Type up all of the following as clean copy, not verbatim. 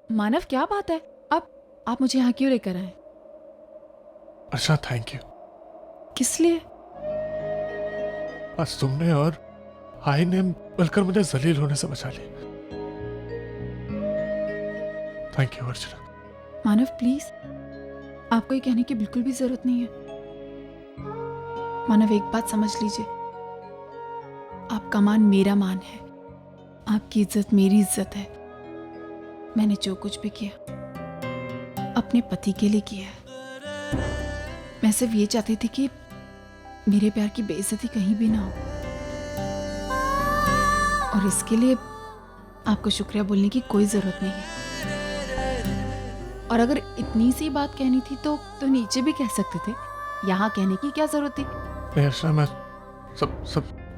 मानव, क्या बात है? आप मुझे यहाँ क्यों लेकर आए? अच्छा, थैंक यू। किस लिए? आज तुमने और आई ने मिलकर मुझे जलील होने से बचा लिया। Thank you Archana. Manav please, आपको ये कहने की बिल्कुल भी जरूरत नहीं है। मानव, एक बात समझ लीजिए, आपका मान मेरा मान है, आपकी इज्जत मेरी इज्जत है। मैंने जो कुछ भी किया अपने पति के लिए किया है। मैं सिर्फ ये चाहती थी कि मेरे प्यार की बेइज्जती कहीं भी ना हो, और इसके लिए आपको शुक्रिया बोलने की कोई जरूरत नहीं है। और अगर इतनी सी बात कहनी थी तो नीचे भी कह सकते थे, यहाँ कहने की क्या जरूरत थी? नहीं अर्चना, मैं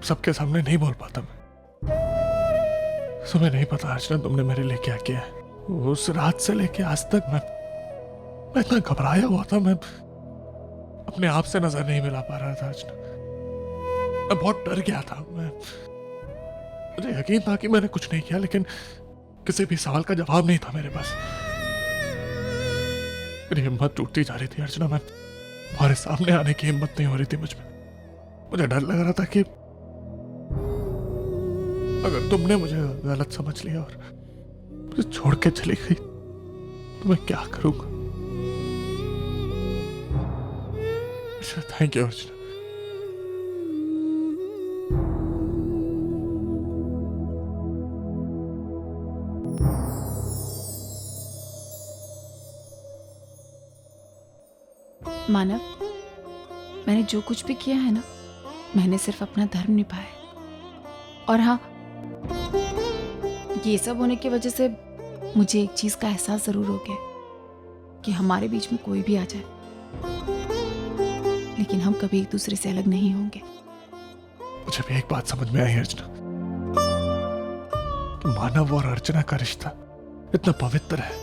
सबके सामने नहीं बोल पाता। मैं तुम्हें नहीं पता अर्चना, तुमने मेरे लिए क्या किया है। उस रात से लेके आज तक मैं इतना घबराया हुआ था। मैं अपने आप से नजर नहीं मिला पा रहा था अर्चना। मैं बहुत डर गया था। मुझे यकीन था कि मैंने कुछ नहीं किया, लेकिन किसी भी सवाल का जवाब नहीं था मेरे पास। मेरी हिम्मत टूटती जा रही थी अर्चना। मैं तुम्हारे सामने आने की हिम्मत नहीं हो रही थी मुझ में। मुझे डर लग रहा था कि अगर तुमने मुझे गलत समझ लिया और मुझे छोड़ के चली गई तो मैं क्या करूंगा। अच्छा, थैंक यू अर्चना। मानव, मैंने जो कुछ भी किया है ना, मैंने सिर्फ अपना धर्म निभाया है। और हाँ, ये सब होने की वजह से मुझे एक चीज का एहसास जरूर हो गया कि हमारे बीच में कोई भी आ जाए, लेकिन हम कभी एक दूसरे से अलग नहीं होंगे। मुझे भी एक बात समझ में आई अर्चना, कि मानव और अर्चना का रिश्ता इतना पवित्र है,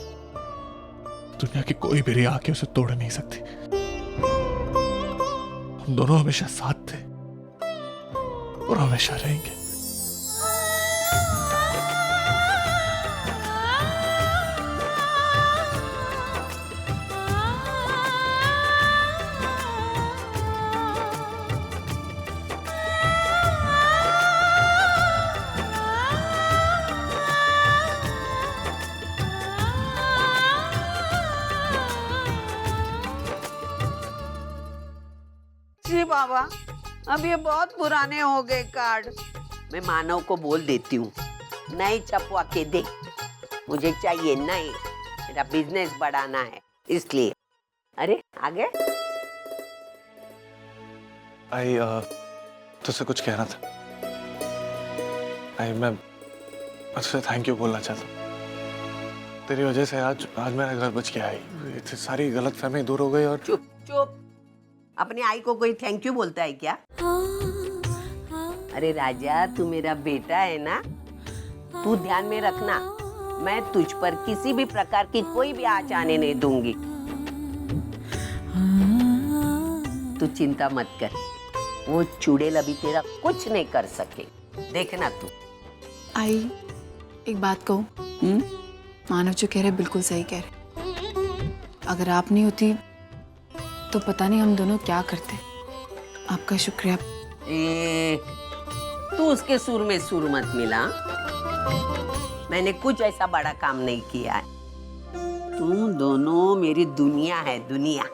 दुनिया की कोई भी रिया आके उसे तोड़ नहीं सकती। हम दोनों हमेशा साथ थे और हमेशा रहेंगे। जी बाबा, अब ये बहुत पुराने हो गए कार्ड। मैं मानव को बोल देती हूँ, नए छपवा के दे। मुझे चाहिए नए, मेरा बिजनेस बढ़ाना है इसलिए। अरे आगे आई तुझसे कुछ कहना था। आई मैं तुझसे थैंक यू बोलना चाहता हूँ। तेरी वजह से आज मेरा घर बच गया है। सारी गलतफहमी दूर हो गई। और चुप चुप, अपनी आई को कोई थैंक यू बोलता है क्या? अरे राजा, तू मेरा बेटा है ना, तू ध्यान में रखना, मैं तुझ पर किसी भी प्रकार की कोई भी आँच आने नहीं दूंगी। तू चिंता मत कर, वो चुड़ैल अभी तेरा कुछ नहीं कर सके, देखना तू। आई, एक बात कहूँ, मानव जो कह रहे बिल्कुल सही कह रहे। अगर आप नहीं होती तो पता नहीं हम दोनों क्या करते। आपका शुक्रिया। तू उसके सुर में सुर मत मिला। मैंने कुछ ऐसा बड़ा काम नहीं किया है। तुम दोनों मेरी दुनिया है, दुनिया।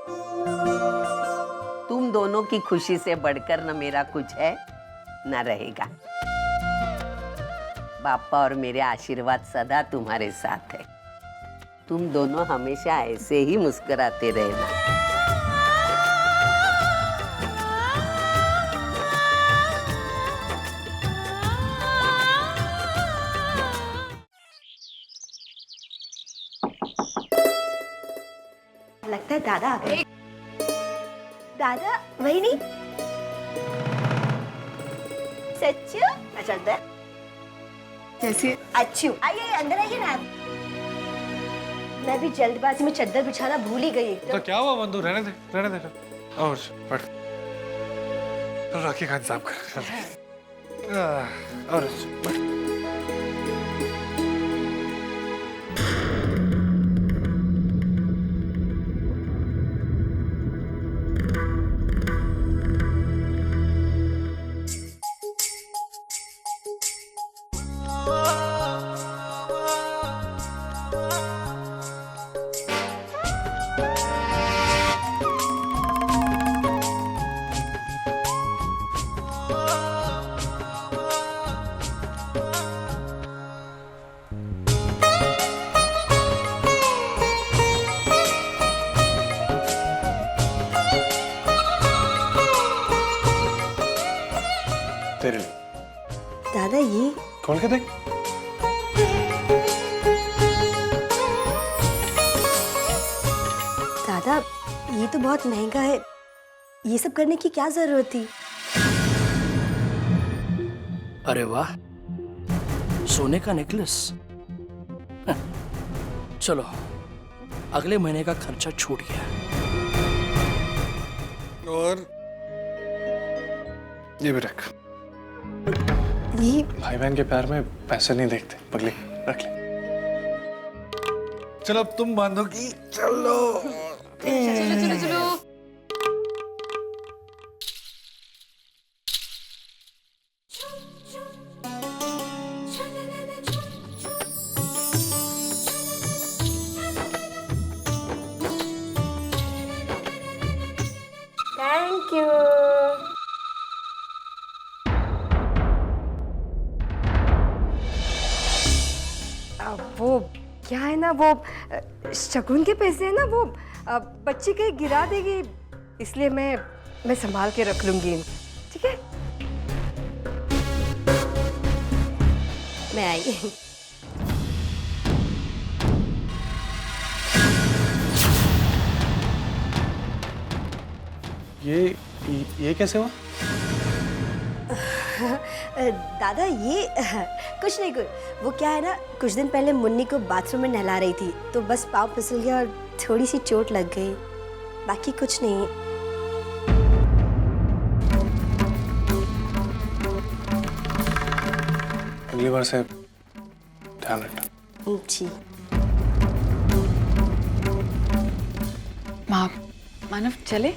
तुम दोनों की खुशी से बढ़कर न मेरा कुछ है न रहेगा। बापा और मेरे आशीर्वाद सदा तुम्हारे साथ है। तुम दोनों हमेशा ऐसे ही मुस्कुराते रहना। लगता है दादा आ गए। दादा वही नहीं, सच्चू मैं चलता है। कैसे? अच्छू आइए अंदर आइए ना। मैं भी जल्दबाजी में चद्दर बिछाना भूल ही गई एकदम। तो क्या हुआ बंधु, रहने दे। और पढ़, राखी का इंतजाम कर। और दादा ये खोल के देख। दादा ये तो बहुत महंगा है, ये सब करने की क्या जरूरत थी? अरे वाह, सोने का नेकलेस। चलो, अगले महीने का खर्चा छूट गया। और ये भी रख। ये भाई बहन के प्यार में पैसे नहीं देखते, पगली रख ले। चलो अब तुम बांधोगी। चलो चलो चलो चलो। Thank you. वो क्या है ना, वो शगुन के पैसे है ना, वो बच्ची कहीं गिरा देगी, इसलिए मैं संभाल के रख लूंगी, ठीक है? मैं आई। ये कैसे हुआ? दादा ये कुछ नहीं, कुछ वो क्या है ना, कुछ दिन पहले मुन्नी को बाथरूम में नहला रही थी, तो बस पाँव फिसल गया और थोड़ी सी चोट लग गई, बाकी कुछ नहीं। अगली बार से ध्यान रखना। जी। मानव चले।